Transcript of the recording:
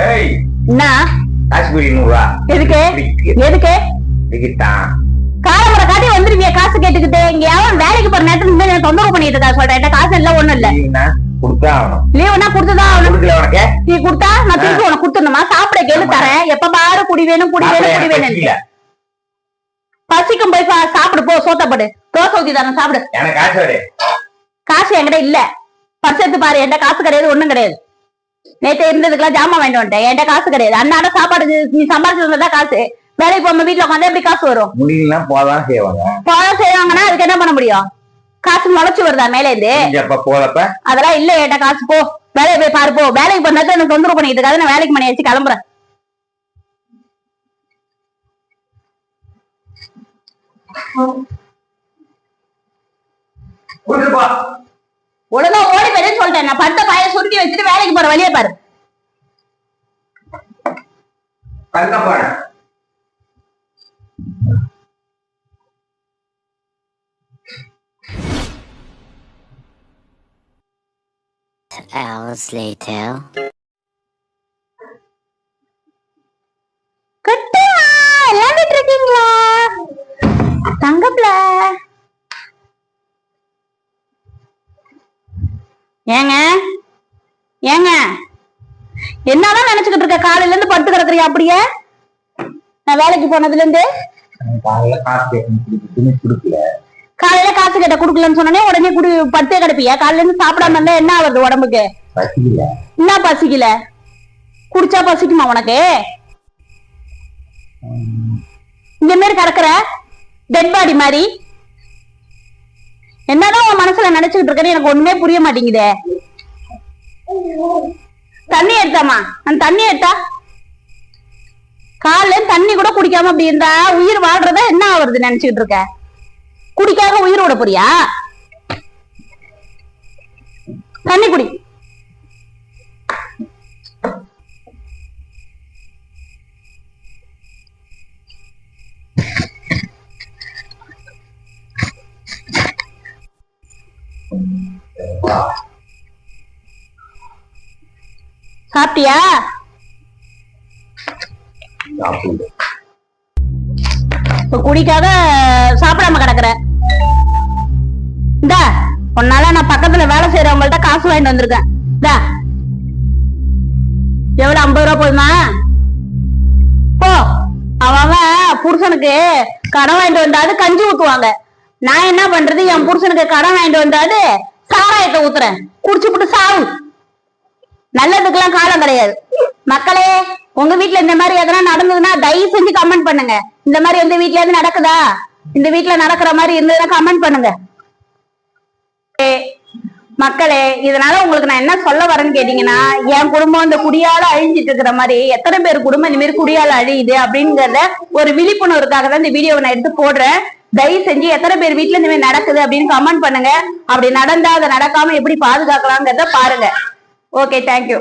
என்ன காசு குடி 100 ரூபா. எதுக்கு எதுக்கு இதுக்குத்தான். காலமுறை காட்டி வந்துருவிய காசு கேட்டுக்கிட்டு இங்க யாரும் வேலைக்கு போற நேரத்துல தொந்தரவு பண்ணிட்டு இருக்கா சொல்றேன். என்கிட்ட காசு இல்ல ஒண்ணும் இல்ல. கொடுத்தா ஆகணும். லீவுனா கொடுத்துதான் ஆகணும். கொடுக்கல உனக்கு நீ கொடுத்தா நான் திருப்பி உனக்கு கொடுத்துடணுமா? சாப்பிட கேளு தரேன். எப்ப பாரு குடி வேணும் குடி வேணும் குடி வேணும். பசிக்கும் போய் சாப்பிடு போ. சோத்தப்படு தோசை ஊத்தி தரேன் சாப்பிடு. எனக்கு காசு வேறு. காசு என்கிட்ட இல்ல. பர்ஸ் எடுத்து பாரு. என்கிட்ட காசு கிடையாது ஒண்ணும் கிடையாது. நேற்று இருந்ததுக்கெல்லாம் ஜாமான் வாங்கிட்டு வந்துட்டேன். என்கிட்ட காசு கிடையாது. அன்னாட சாப்பாடு நீ சம்பாதிச்சதுதான் காசு. வேலைக்கு போகாம வீட்டுல உட்காந்து எப்படி காசு வரும்? முடியலன்னா போதான் செய்வாங்க. போதான் செய்வாங்கன்னா அதுக்கு என்ன பண்ண முடியும்? காசு முளைச்சு வருதா மேல இருந்து? போறப்ப அதெல்லாம் இல்ல. என்கிட்ட காசு போ. வேலையை போய் பாரு போ. வேலைக்கு போனா எனக்கு தொந்தரவு பண்ணிட்டு இருக்காது. நான் வேலைக்கு மணி வச்சு கிளம்புறேன். ஒழுங்கா ஓடி போயின்னு சொல்லிட்டேன். நான் படுத்த பாய சுருட்டி வச்சுட்டு வேலைக்கு போற வழியே பாரு. Hours later. கட்டுமா விளையாண்டுட்டு இருக்கீங்களா தங்கப்ல? ஏங்க ஏங்க என்னதான் நினைச்சுக்கிட்டு இருக்க? காலையில இருந்து படுத்து கிடக்குறியா அப்படியே? நான் வேலைக்கு போனதுல இருந்து காலையில காசு கேட்ட குடுக்கலன்னு சொன்னே உடனே படுத்தே கிடப்பியா? காலையில இருந்து சாப்பிடாம இருந்தா என்ன ஆகுது உடம்புக்கு? என்ன பசிக்கல? குடிச்சா பசிக்குமா உனக்கு? இந்த மாதிரி கிடக்குற டெட் பாடி மாதிரி என்னதான் உன் மனசுல நினைச்சுக்கிட்டு இருக்கேன்னு எனக்கு ஒண்ணுமே புரிய மாட்டேங்குதே. தண்ணி எடுத்தாமா? அந்த தண்ணி எடுத்தா காலைல தண்ணி கூட குடிக்காம அப்படி இருந்தா உயிர் வாழ்றதா என்ன ஆகுறது நினைச்சுக்கிட்டு இருக்க? குடிக்காக உயிர் விட போறியா? தண்ணி குடி. சாப்பிட்டியா? குடிக்காத சாப்பிடாம கிடக்குற. இந்தா உன்னால நான் பக்கத்துல வேலை செய்யறவங்கள்ட்ட காசு வாங்கிட்டு வந்திருக்கேன். இந்தா எவ்வளவு? 50 ரூபா போதுமா? போ. அவன் புருஷனுக்கு கடன் வாங்கிட்டு வந்தாது கஞ்சி ஊத்துவாங்க. நான் என்ன பண்றது? என் புருஷனுக்கு கடன் வாங்கிட்டு வந்தாது சாராயத்தை ஊத்துறேன். குடிச்சுப்புட்டு சாவு. நல்லதுக்கெல்லாம் காலம் கிடையாது. மக்களே உங்க வீட்டுல இந்த மாதிரி எதனா நடந்ததுன்னா தயவு செஞ்சு கமெண்ட் பண்ணுங்க. இந்த மாதிரி எந்த வீட்லயாவது நடக்குதா? இந்த வீட்டுல நடக்கிற மாதிரி இருந்ததுன்னா கமெண்ட் பண்ணுங்க மக்களே. இதனால உங்களுக்கு நான் என்ன சொல்ல வரேன்னு கேட்டீங்கன்னா, என் குடும்பம் இந்த குடியால அழிஞ்சிட்டு இருக்கிற மாதிரி எத்தனை பேர் குடும்பம் இந்த மாதிரி குடியால அழியுது அப்படிங்கறத ஒரு விழிப்புணர்வுக்காக தான் இந்த வீடியோவை நான் எடுத்து போடுறேன். தயவு செஞ்சு எத்தனை பேர் வீட்டுல இந்த மாதிரி நடக்குது அப்படின்னு கமெண்ட் பண்ணுங்க. அப்படி நடந்தா அதை நடக்காம எப்படி பாதுகாக்கலாங்கிறத பாருங்க. Okay, thank you.